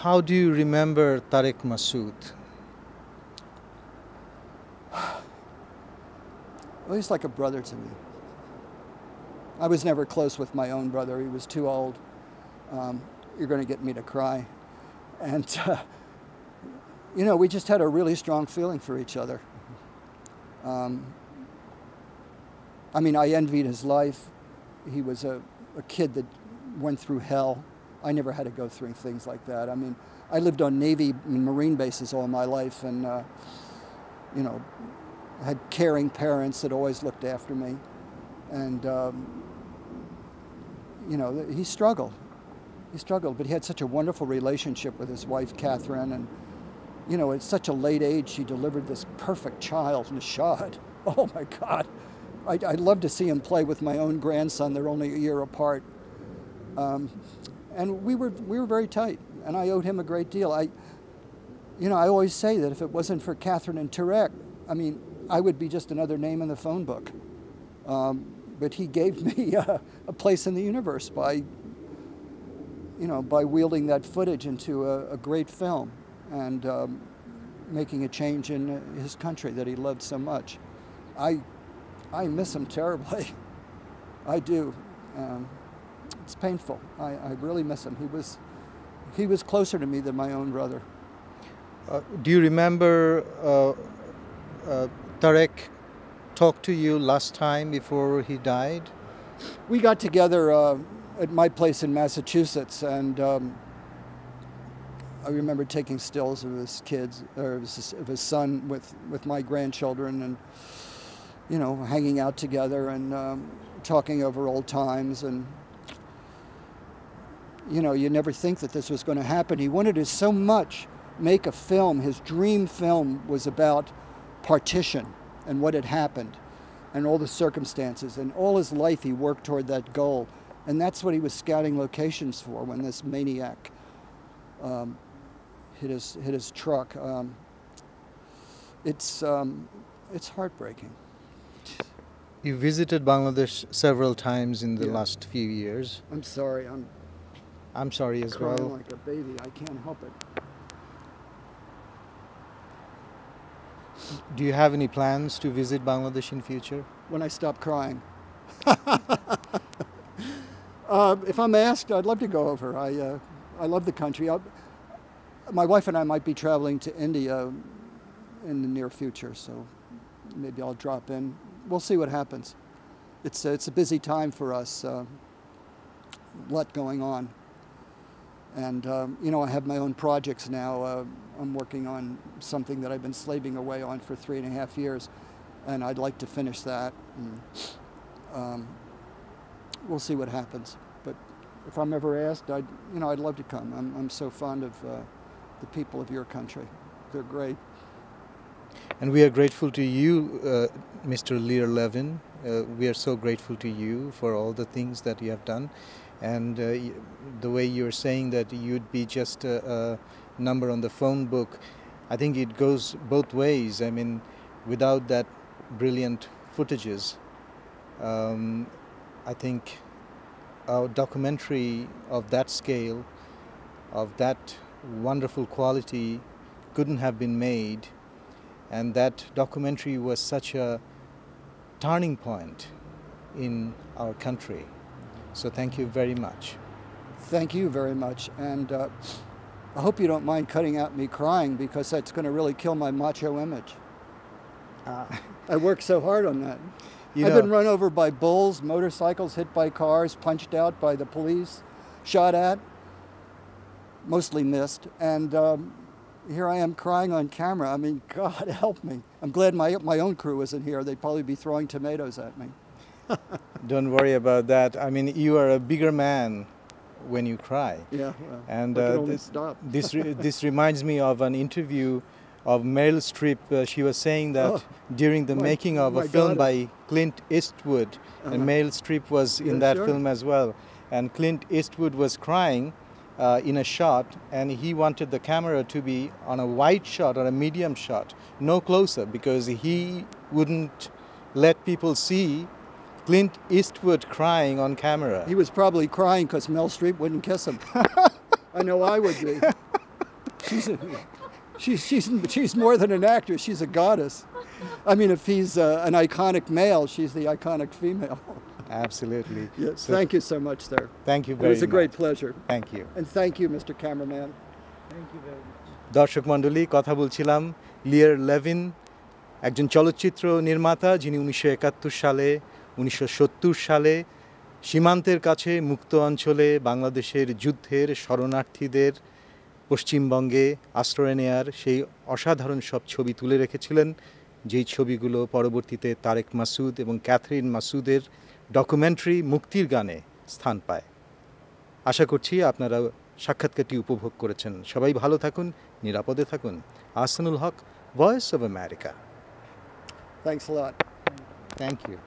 How do you remember Tariq Masood? Well, he's like a brother to me. I was never close with my own brother. He was too old. You're going to get me to cry. And, you know, we just had a really strong feeling for each other. I mean, I envied his life. He was a kid that went through hell. I never had to go through things like that. I mean, I lived on Navy and Marine bases all my life, and, you know, had caring parents that always looked after me. And, you know, he struggled. He struggled, but he had such a wonderful relationship with his wife, Catherine. And, you know, at such a late age, she delivered this perfect child, Nishad. Oh, my God. I'd love to see him play with my own grandson. They're only a year apart. And we were very tight, and I owed him a great deal. You know, I always say that if it wasn't for Catherine and Tarek, I mean, I would be just another name in the phone book. But he gave me a place in the universe by, you know, by wielding that footage into a great film and making a change in his country that he loved so much. I miss him terribly. I do. It's painful. I really miss him. He was closer to me than my own brother. Do you remember Tarek talked to you last time before he died? We got together at my place in Massachusetts, and I remember taking stills of his kids, or of his son with my grandchildren, and, you know, hanging out together and talking over old times. And, you know, you never think that this was going to happen. He wanted to so much make a film. His dream film was about partition and what had happened and all the circumstances. And all his life he worked toward that goal. And that's what he was scouting locations for when this maniac hit his truck. It's heartbreaking. You visited Bangladesh several times in the last few years. I'm sorry. I'm sorry as well. Crying like a baby. I can't help it. Do you have any plans to visit Bangladesh in future? When I stop crying. If I'm asked, I'd love to go over. I love the country. My wife and I might be traveling to India in the near future, so maybe I'll drop in. We'll see what happens. It's a busy time for us. A lot going on. And, you know, I have my own projects now. I'm working on something that I've been slaving away on for 3.5 years, and I'd like to finish that. And, we'll see what happens. But if I'm ever asked, I'd love to come. I'm so fond of the people of your country. They're great. And we are grateful to you, Mr. Lear Levin. We are so grateful to you for all the things that you have done. And the way you're saying that you'd be just a number on the phone book, I think it goes both ways. I mean, without that brilliant footages, I think a documentary of that scale, of that wonderful quality, couldn't have been made. And that documentary was such a turning point in our country. So thank you very much. Thank you very much. And I hope you don't mind cutting out me crying, because that's going to really kill my macho image. I worked so hard on that. I've been run over by bulls, motorcycles, hit by cars, punched out by the police, shot at, mostly missed. And here I am crying on camera. I mean, God help me. I'm glad my own crew isn't here. They'd probably be throwing tomatoes at me. Don't worry about that. I mean, you are a bigger man when you cry. Yeah, and this reminds me of an interview of Meryl Streep. She was saying that during the making of a film by Clint Eastwood, and Meryl Streep was in that film as well, and Clint Eastwood was crying in a shot, and he wanted the camera to be on a wide shot or a medium shot, no close-up, because he wouldn't let people see Clint Eastwood crying on camera. He was probably crying because Meryl Streep wouldn't kiss him. I know I would be. She's more than an actress. She's a goddess. I mean, if he's an iconic male, she's the iconic female. Absolutely. Yes. So, thank you so much, sir. Thank you very much. It was a great pleasure. Thank you. And thank you, Mr. Cameraman. Thank you very much. দর্শক মণ্ডলী, কথা বলছিলাম লিয়ার Levin, একজন চলচ্চিত্র নির্মাতা যিনি 1971 সালে 1970 সালে সীমান্তের কাছে মুক্ত অঞ্চলে বাংলাদেশের যুদ্ধের শরণার্থীদের পশ্চিমবঙ্গে আশ্রয় নেয়ার সেই অসাধারণ সব ছবি তুলে রেখেছিলেন, যেই ছবিগুলো পরবর্তীতে তারেক মাসুদ এবং ক্যাথরিন মাসুদের ডকুমেন্টারি মুক্তির গানে স্থান পায়। আশা করছি আপনারা সাক্ষাৎকারটি উপভোগ করেছেন। সবাই ভালো থাকুন, নিরাপদে থাকুন। Ahsanul Haq, Voice of America. Thanks a lot. Thank you.